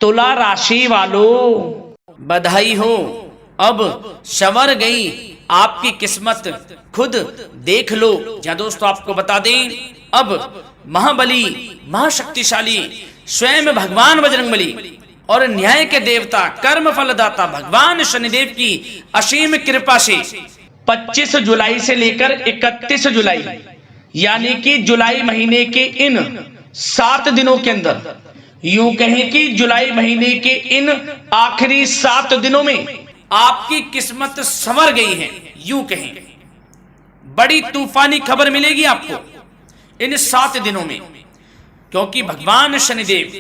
तुला राशि वालों, बधाई हो, अब संवर गई आपकी किस्मत, खुद देख लो। या दोस्तों आपको बता दें, अब महाबली महाशक्तिशाली स्वयं भगवान बजरंगबली और न्याय के देवता कर्म फलदाता भगवान शनिदेव की असीम कृपा से 25 जुलाई से लेकर 31 जुलाई यानी कि जुलाई महीने के इन 7 दिनों के अंदर, यूं कहें कि जुलाई महीने के इन आखिरी 7 दिनों में आपकी किस्मत संवर गई है। यूं कहें बड़ी तूफानी खबर मिलेगी आपको इन 7 दिनों में, क्योंकि भगवान शनिदेव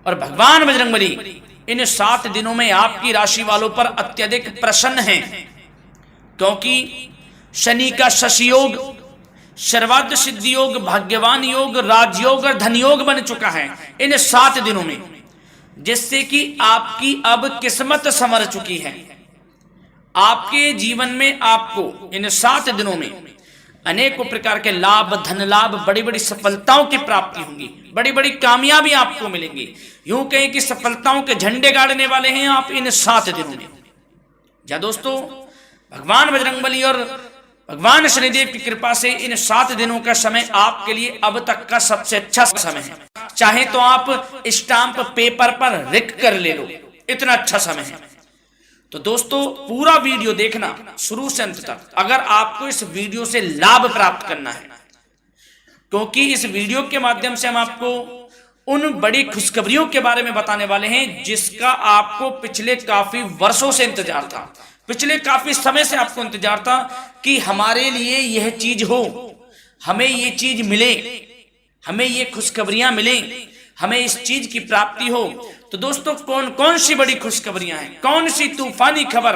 और भगवान बजरंगबली इन 7 दिनों में आपकी राशि वालों पर अत्यधिक प्रसन्न हैं, क्योंकि शनि का शशि योग, सर्वार्थ सिद्धि योग, भाग्यवान योग, राजयोग और धन योग बन चुका है इन 7 दिनों में, जिससे कि आपकी अब किस्मत संवर चुकी है। आपके जीवन में आपको इन 7 दिनों में अनेकों प्रकार के लाभ, धन लाभ, बड़ी बड़ी सफलताओं की प्राप्ति होगी, बड़ी बड़ी कामयाबी आपको मिलेंगी। यूं कहें कि सफलताओं के झंडे गाड़ने वाले हैं आप इन 7 दिनों में। या दोस्तों भगवान बजरंगबली और भगवान शनिदेव की कृपा से इन 7 दिनों का समय आपके लिए अब तक का सबसे अच्छा समय है। चाहे तो आप स्टाम्प पेपर पर लिख कर ले लो, इतना अच्छा समय है। तो दोस्तों पूरा वीडियो देखना शुरू से अंत तक, अगर आपको इस वीडियो से लाभ प्राप्त करना है, क्योंकि इस वीडियो के माध्यम से हम आपको उन बड़ी खुशखबरियों के बारे में बताने वाले हैं जिसका आपको पिछले काफी वर्षों से इंतजार था, पिछले काफी समय से आपको इंतजार था कि हमारे लिए यह चीज हो, हमें ये चीज मिले, हमें ये खुशखबरियां मिले, हमें इस चीज की प्राप्ति हो। तो दोस्तों कौन कौन सी बड़ी खुशखबरियां हैं, कौन सी तूफानी खबर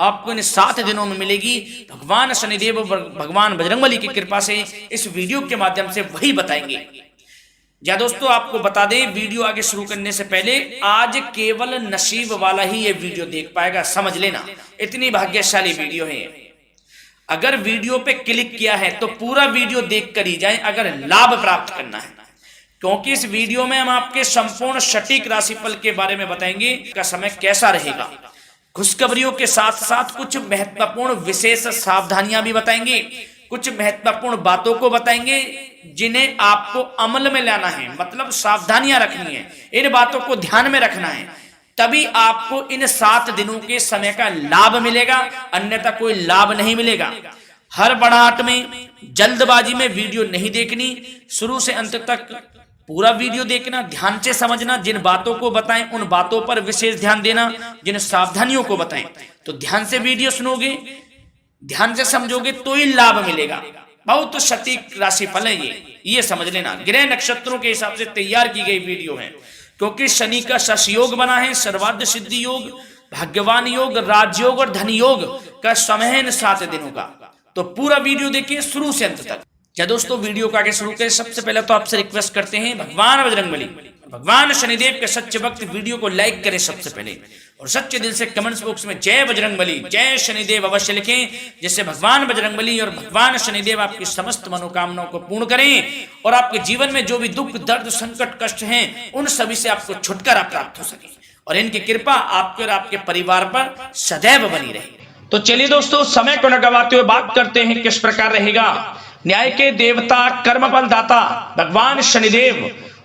आपको इन 7 दिनों में मिलेगी, भगवान शनिदेव और भगवान बजरंगबली की कृपा से इस वीडियो के माध्यम से वही बताएंगे। या दोस्तों आपको बता दें, वीडियो आगे शुरू करने से पहले आज केवल नसीब वाला ही ये वीडियो देख पाएगा, समझ लेना, इतनी भाग्यशाली वीडियो है। अगर वीडियो पे क्लिक किया है तो पूरा वीडियो देख कर ही जाए अगर लाभ प्राप्त करना है, क्योंकि इस वीडियो में हम आपके संपूर्ण सटीक राशिफल के बारे में बताएंगे का समय कैसा रहेगा। खुशखबरियों के साथ साथ कुछ महत्वपूर्ण विशेष सावधानियां भी बताएंगे, कुछ महत्वपूर्ण बातों को बताएंगे जिन्हें आपको अमल में लाना है, मतलब सावधानियां रखनी है, इन बातों को ध्यान में रखना है, तभी आपको इन 7 दिनों के समय का लाभ मिलेगा, अन्यथा कोई लाभ नहीं मिलेगा। हड़बड़ाहट में, जल्दबाजी में वीडियो नहीं देखनी, शुरू से अंत तक पूरा वीडियो देखना, ध्यान से समझना, जिन बातों को बताएं उन बातों पर विशेष ध्यान देना, जिन सावधानियों को बताएं तो ध्यान से वीडियो सुनोगे, ध्यान से समझोगे तो ही लाभ मिलेगा। बहुत सटीक राशिफल है ये समझ लेना, ग्रह नक्षत्रों के हिसाब से तैयार की गई वीडियो है, क्योंकि शनि का शश योग बना है, सर्वार्थ सिद्धि योग, भाग्यवान योग, राजयोग और धन योग का समय है इन 7 दिनों का। तो पूरा वीडियो देखिए शुरू से अंत तक। क्या दोस्तों वीडियो को आगे शुरू करें, सबसे पहले तो आपसे रिक्वेस्ट करते हैं, भगवान बजरंगबली, भगवान शनिदेव के सच्चे भक्त वीडियो को लाइक करें सबसे पहले, और सच्चे दिल से कमेंट्स बॉक्स में जय बजरंगबली, जय शनिदेव अवश्य लिखें, जिससे भगवान बजरंगबली और भगवान शनिदेव आपकी समस्त मनोकामनाओं को पूर्ण करें और आपके जीवन में जो भी दुख, दर्द, संकट, कष्ट हैं उन सभी से आपको छुटकारा प्राप्त हो सके और इनकी कृपा आपके और आपके परिवार पर सदैव बनी रहे। तो चलिए दोस्तों समय को न गवाते हुए बात करते हैं किस प्रकार रहेगा न्याय के देवता, कर्मफल दाता भगवान शनिदेव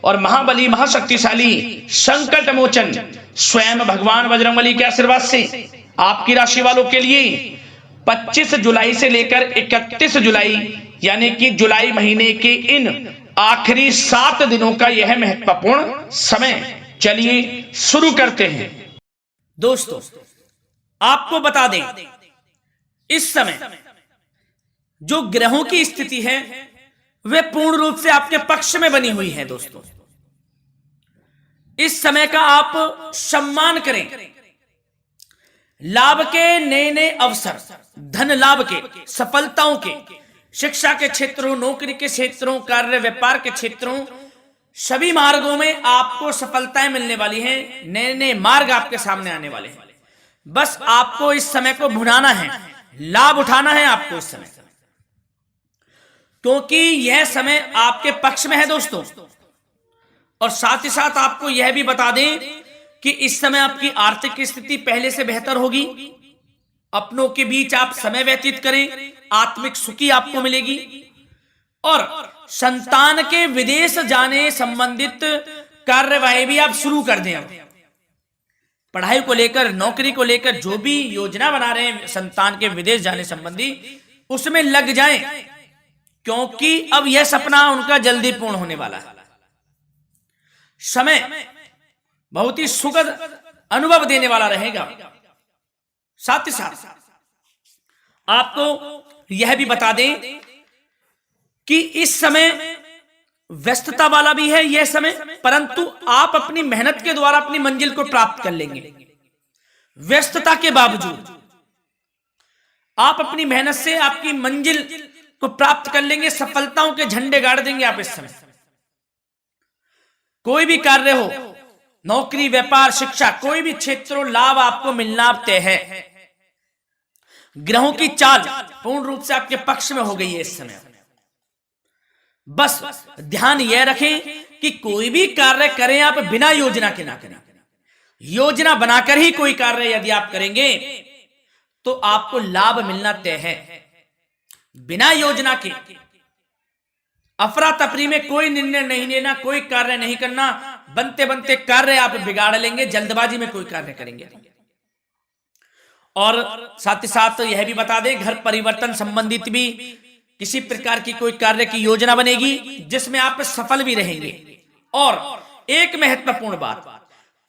और महाबली महाशक्तिशाली संकट मोचन स्वयं भगवान बजरंगबली के आशीर्वाद से आपकी राशि वालों के लिए 25 जुलाई से लेकर 31 जुलाई यानी कि जुलाई महीने के इन आखिरी 7 दिनों का यह महत्वपूर्ण समय। चलिए शुरू करते हैं। दोस्तों आपको बता दें, इस समय जो ग्रहों की स्थिति है वे पूर्ण रूप से आपके पक्ष में बनी हुई है। दोस्तों इस समय का आप सम्मान करें, लाभ के नए नए अवसर, धन लाभ के, सफलताओं के, शिक्षा के क्षेत्रों, नौकरी के क्षेत्रों, कार्य व्यापार के क्षेत्रों, सभी मार्गों में आपको सफलताएं मिलने वाली हैं, नए नए मार्ग आपके सामने आने वाले हैं। बस आपको इस समय को भुनाना है, लाभ उठाना है आपको इस समय, क्योंकि यह समय आपके पक्ष में है। दोस्तों और साथ ही साथ आपको यह भी बता दें कि इस समय आपकी आर्थिक स्थिति पहले से बेहतर होगी। अपनों के बीच आप समय व्यतीत करें, आत्मिक सुखी आपको मिलेगी। और संतान के विदेश जाने संबंधित कार्यवाही भी आप शुरू कर दें। पढ़ाई को लेकर, नौकरी को लेकर जो भी योजना बना रहे हैं संतान के विदेश जाने संबंधी, उसमें लग जाएं, क्योंकि अब यह सपना उनका जल्दी पूर्ण होने वाला है। समय बहुत ही सुखद अनुभव देने वाला रहेगा। साथ ही साथ आपको यह भी बता दें कि इस समय व्यस्तता वाला भी है यह समय, परंतु आप अपनी मेहनत के द्वारा अपनी मंजिल को प्राप्त कर लेंगे। व्यस्तता के बावजूद आप अपनी मेहनत से आपकी मंजिल को प्राप्त कर लेंगे। सफलताओं के झंडे गाड़ देंगे आप इस समय। कोई भी कार्य हो, नौकरी, व्यापार, शिक्षा, कोई भी क्षेत्र, लाभ आपको मिलना तय है। ग्रहों की चाल पूर्ण रूप से आपके पक्ष में हो गई है इस समय। बस ध्यान यह रखें कि कोई भी कार्य करें आप बिना योजना के ना करें। योजना बनाकर ही कोई कार्य यदि आप करेंगे तो आपको लाभ मिलना तय है। बिना योजना के अफरा तफरी में कोई निर्णय नहीं लेना, कोई कार्य नहीं करना। बनते बनते कार्य आप बिगाड़ लेंगे, जल्दबाजी में कोई कार्य करेंगे। और साथ ही साथ यह भी बता दें, घर परिवर्तन संबंधित भी किसी प्रकार की कोई कार्य की योजना बनेगी जिसमें आप सफल भी रहेंगे। और एक महत्वपूर्ण बात,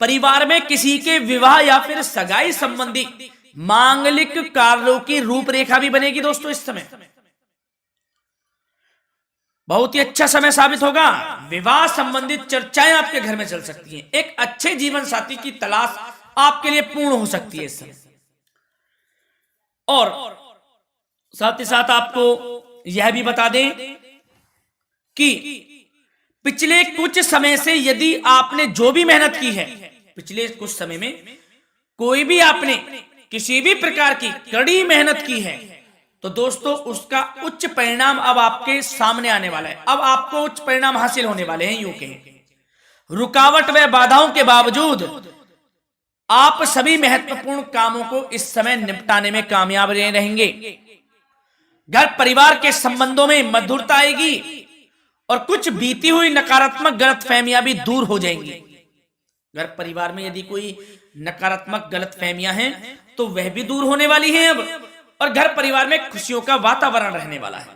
परिवार में किसी के विवाह या फिर सगाई संबंधी मांगलिक कार्यों की रूपरेखा भी बनेगी दोस्तों। इस समय बहुत ही अच्छा समय साबित होगा। विवाह संबंधित चर्चाएं आपके घर में चल सकती हैं। एक अच्छे जीवन साथी की तलाश आपके लिए पूर्ण हो सकती है इस समय। और साथ ही साथ आपको यह भी बता दें कि पिछले कुछ समय से यदि आपने जो भी मेहनत की है, पिछले कुछ समय में कोई भी आपने किसी भी प्रकार की कड़ी मेहनत की है, तो दोस्तों उसका उच्च परिणाम अब आपके सामने आने वाला है। अब आपको उच्च परिणाम हासिल होने वाले हैं। यूं कहें रुकावट व बाधाओं के बावजूद आप सभी महत्वपूर्ण कामों को इस समय निपटाने में कामयाब रहेंगे। घर परिवार के संबंधों में मधुरता आएगी और कुछ बीती हुई नकारात्मक गलतफहमियां भी दूर हो जाएंगी। घर परिवार में यदि कोई नकारात्मक गलतफहमियां हैं तो वह भी दूर होने वाली हैं अब, और घर परिवार में खुशियों का वातावरण रहने वाला है।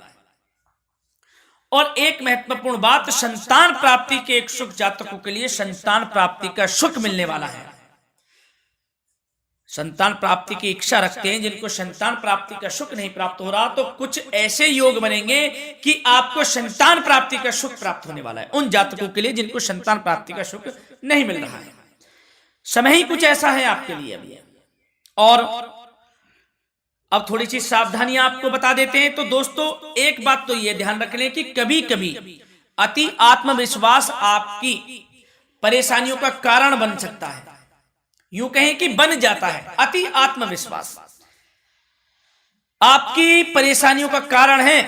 और एक महत्वपूर्ण बात, संतान प्राप्ति के इच्छुक जातकों के लिए संतान प्राप्ति का सुख मिलने वाला है। संतान प्राप्ति की इच्छा रखते हैं जिनको संतान प्राप्ति का सुख नहीं प्राप्त हो रहा, तो कुछ ऐसे योग बनेंगे कि आपको संतान प्राप्ति का सुख प्राप्त होने वाला है। उन जातकों के लिए जिनको संतान प्राप्ति का सुख नहीं मिल रहा है, समय ही कुछ ऐसा है आपके लिए अभी। और अब थोड़ी सी सावधानियां आपको बता देते हैं। तो दोस्तों एक बात तो यह ध्यान रख लें कि कभी कभी अति आत्मविश्वास आपकी परेशानियों का कारण बन सकता है। यूं कहें कि बन जाता है। अति आत्मविश्वास आपकी परेशानियों का कारण है।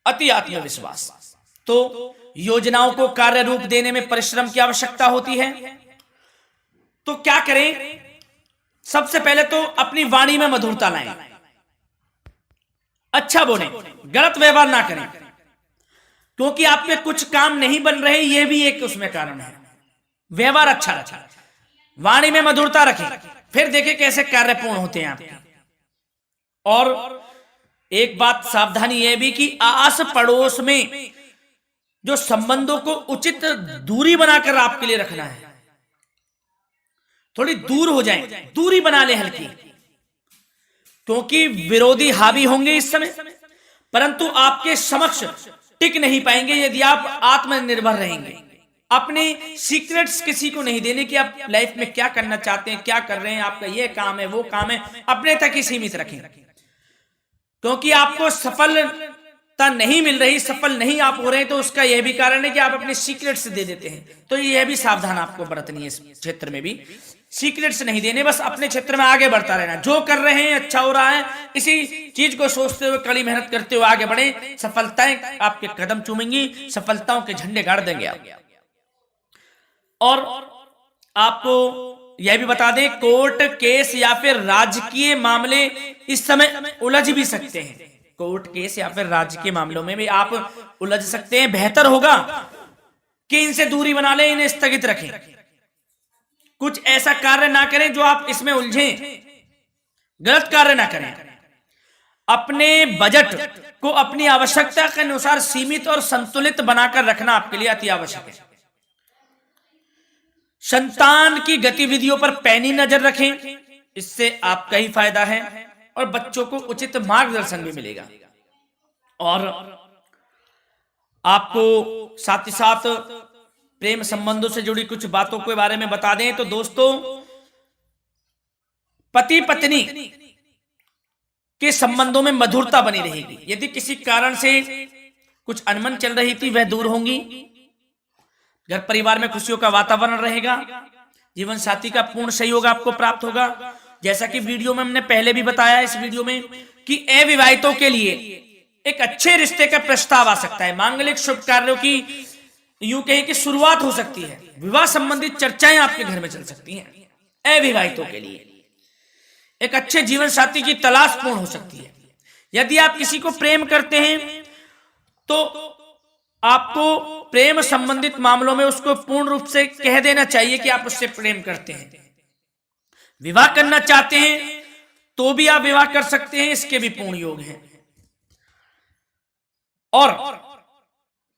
अति आत्मविश्वास तो योजनाओं को कार्य रूप देने में परिश्रम की आवश्यकता होती है। तो क्या करें? सबसे पहले तो अपनी वाणी में मधुरता लाएं, अच्छा बोलें, गलत व्यवहार ना करें, क्योंकि आप में कुछ काम नहीं बन रहे, यह भी एक उसमें कारण है। व्यवहार अच्छा रखें, वाणी में मधुरता रखें, फिर देखें कैसे कार्य पूर्ण होते हैं आपके। और एक बात सावधानी यह भी कि आस पड़ोस में जो संबंधों को उचित दूरी बनाकर आपके लिए रखना है। थोड़ी दूर हो जाएं, दूरी बना ले हल्की, क्योंकि विरोधी हावी होंगे इस समय, परंतु आपके समक्ष टिक नहीं पाएंगे यदि आप आत्मनिर्भर रहेंगे। अपने सीक्रेट्स किसी को नहीं देने कि आप लाइफ में क्या करना चाहते हैं, क्या कर रहे हैं, आपका ये काम है, वो काम है, अपने तक ही सीमित रखें। क्योंकि आपको सफलता नहीं मिल रही, सफल नहीं आप हो रहे, तो उसका यह भी कारण है कि आप अपने सीक्रेट्स दे देते हैं। तो यह भी सावधान आपको बरतनी है। इस क्षेत्र में भी सीक्रेट्स नहीं देने, बस अपने क्षेत्र में आगे बढ़ता रहना। जो कर रहे हैं अच्छा हो रहा है, इसी चीज को सोचते हुए कड़ी मेहनत करते हुए आगे बढ़े। सफलताएं आपके कदम चूमेंगी, सफलताओं के झंडे गाड़ देंगे आप। और आपको यह भी बता दें, कोर्ट केस या फिर राजकीय मामले इस समय उलझ भी सकते हैं। कोर्ट केस या फिर राजकीय मामलों में भी आप उलझ सकते हैं। बेहतर होगा कि इनसे दूरी बना लें, इन्हें स्थगित रखें, कुछ ऐसा कार्य ना करें जो आप इसमें उलझें, गलत कार्य ना करें। अपने बजट को अपनी आवश्यकता के अनुसार सीमित और संतुलित बनाकर रखना आपके लिए अति आवश्यक है। संतान की गतिविधियों पर पैनी नजर रखें, इससे आपका ही फायदा है और बच्चों को उचित मार्गदर्शन भी मिलेगा। और आपको साथ ही साथ प्रेम संबंधों से जुड़ी कुछ बातों के बारे में बता दें तो दोस्तों, पति पत्नी के संबंधों में मधुरता बनी रहेगी। यदि किसी कारण से कुछ अनबन चल रही थी वह दूर होंगी। घर परिवार में खुशियों का वातावरण रहेगा। जीवन साथी का पूर्ण सहयोग आपको प्राप्त होगा। जैसा कि वीडियो में हमने पहले भी बताया इस वीडियो में कि अविवाहितों के लिए एक अच्छे रिश्ते का प्रस्ताव आ सकता है। मांगलिक शुभ कार्यों की यूं कहें कि शुरुआत हो सकती है। विवाह संबंधित चर्चाएं आपके घर में चल सकती हैं। अविवाहितों के लिए एक अच्छे जीवन साथी की तलाश पूर्ण हो सकती है। यदि आप किसी को प्रेम करते हैं तो आपको प्रेम संबंधित मामलों में उसको पूर्ण रूप से कह देना चाहिए कि आप उससे प्रेम करते हैं। विवाह करना चाहते हैं तो भी आप विवाह कर सकते हैं, इसके भी पूर्ण योग हैं। और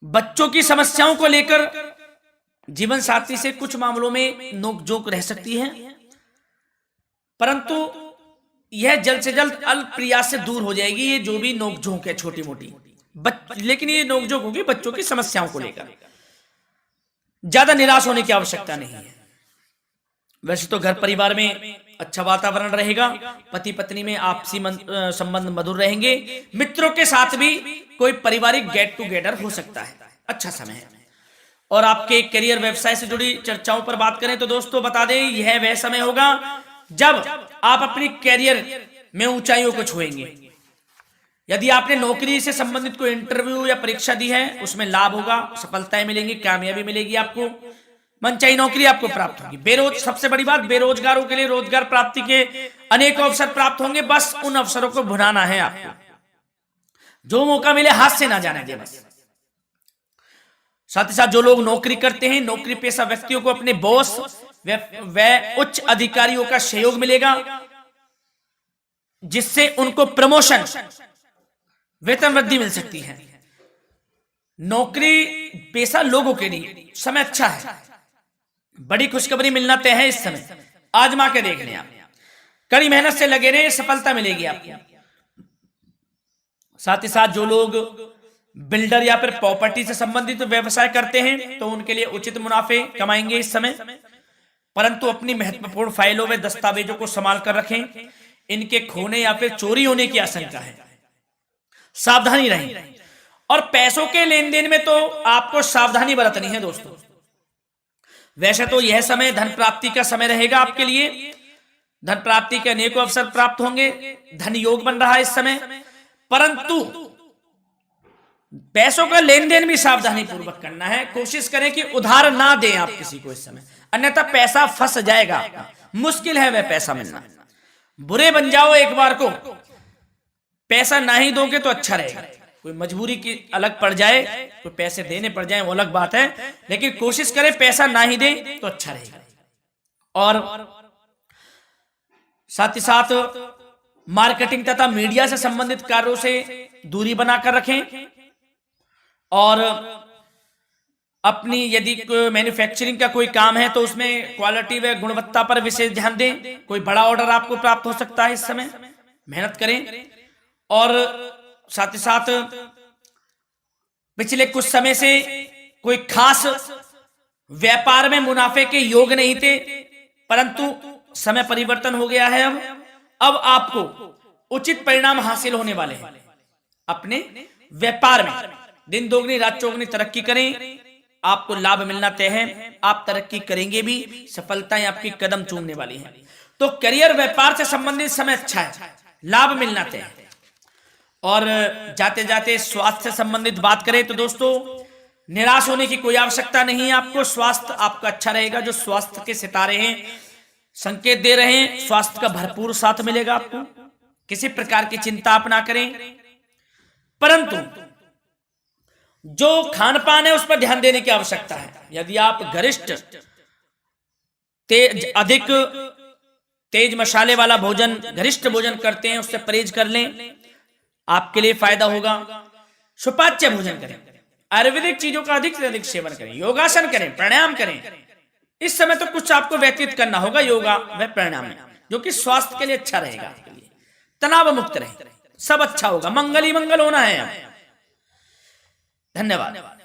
बच्चों की समस्याओं को लेकर जीवन साथी से कुछ मामलों में नोकझोंक रह सकती है, परंतु यह जल्द से जल्द अल्प प्रयास से दूर हो जाएगी। ये जो भी नोकझोंक है छोटी मोटी, लेकिन ये नोकझोंक होगी बच्चों की समस्याओं को लेकर। ज्यादा निराश होने की आवश्यकता नहीं है। वैसे तो घर परिवार में अच्छा वातावरण रहेगा। पति पत्नी में आपसी संबंध मधुर रहेंगे। मित्रों के साथ भी कोई पारिवारिक गेट टुगेदर हो सकता है। अच्छा समय है। और आपके करियर व्यवसाय से जुड़ी चर्चाओं पर बात करें तो दोस्तों बता दें, यह वह समय होगा जब आप अपनी करियर में ऊंचाइयों को छुएंगे। यदि आपने नौकरी से संबंधित कोई इंटरव्यू या परीक्षा दी है उसमें लाभ होगा, सफलताएं मिलेंगी, कामयाबी मिलेगी, आपको मनचाही नौकरी आपको प्राप्त होगी। सबसे बड़ी बात, बेरोजगारों के लिए रोजगार प्राप्ति के अनेक अवसर प्राप्त होंगे। बस उन अवसरों को भुनाना है आपको। जो मौका मिले हाथ से ना जाने दे बस। साथ ही साथ जो लोग नौकरी करते हैं, नौकरी पेशा व्यक्तियों को अपने बॉस व उच्च अधिकारियों का सहयोग मिलेगा, जिससे उनको प्रमोशन, वेतन वृद्धि मिल सकती है। नौकरी पेशा लोगों के लिए समय अच्छा है। बड़ी खुशखबरी मिलना तय है इस समय। आजमा के देख लें आप। कड़ी मेहनत से लगे रहे, सफलता मिलेगी आपको। साथ ही साथ जो लोग बिल्डर या फिर प्रॉपर्टी से संबंधित व्यवसाय करते हैं तो उनके लिए उचित मुनाफे कमाएंगे इस समय, परंतु अपनी महत्वपूर्ण फाइलों में दस्तावेजों को संभाल कर रखें। इनके खोने या फिर चोरी होने की आशंका है, सावधानी रहें। और पैसों के लेन देन में तो आपको सावधानी बरतनी है दोस्तों। वैसे तो यह समय धन प्राप्ति का समय रहेगा आपके लिए। धन प्राप्ति के अनेकों अवसर प्राप्त होंगे, धन योग बन रहा है इस समय, परंतु पैसों का लेन देन भी सावधानी पूर्वक करना है। कोशिश करें कि उधार ना दें आप किसी को इस समय, अन्यथा पैसा फंस जाएगा। मुश्किल है वह पैसा मिलना। बुरे बन जाओ एक बार को, पैसा ना ही दोगे तो अच्छा रहेगा। कोई मजबूरी की अलग पड़ जाए तो पैसे देने पड़ जाए वो अलग बात है, लेकिन कोशिश करें पैसा ना ही दे तो अच्छा रहेगा। और साथ ही साथ मार्केटिंग तथा मीडिया से संबंधित कार्यों से दूरी बनाकर रखें। और अपनी यदि मैन्युफैक्चरिंग का कोई काम है तो उसमें क्वालिटी व गुणवत्ता पर विशेष ध्यान दें। कोई बड़ा ऑर्डर आपको प्राप्त हो सकता है इस समय, मेहनत करें। और साथ ही साथ पिछले कुछ समय से कोई खास व्यापार में मुनाफे के योग नहीं थे, परंतु समय परिवर्तन हो गया है। अब आपको उचित परिणाम हासिल होने वाले हैं अपने व्यापार में। दिन दोगुनी रात चौगुनी तरक्की करें, आपको लाभ मिलना तय है। आप तरक्की करेंगे भी, सफलताएं आपकी कदम चूमने वाली हैं। तो करियर व्यापार से संबंधित समय अच्छा है, लाभ मिलना तय है। और जाते जाते स्वास्थ्य से संबंधित बात करें तो दोस्तों निराश होने की कोई आवश्यकता नहीं है आपको। स्वास्थ्य आपका अच्छा रहेगा। जो स्वास्थ्य के सितारे हैं संकेत दे रहे हैं, स्वास्थ्य का भरपूर साथ मिलेगा आपको। किसी प्रकार की चिंता आप ना करें, परंतु जो खान पान है उस पर ध्यान देने की आवश्यकता है। यदि आप गरिष्ठ अधिक तेज मसाले वाला भोजन, गरिष्ठ भोजन करते हैं, उससे परहेज कर लें, आपके लिए फायदा होगा। सुपाच्य भोजन करें, आयुर्वेदिक चीजों का अधिक से अधिक सेवन करें, योगासन करें, प्राणायाम करें। इस समय तो कुछ आपको व्यतीत करना होगा योगा व प्राणायाम में, जो कि स्वास्थ्य के लिए अच्छा रहेगा, आपके लिए तनाव मुक्त रहे, सब अच्छा होगा, मंगल ही मंगल होना है। धन्यवाद।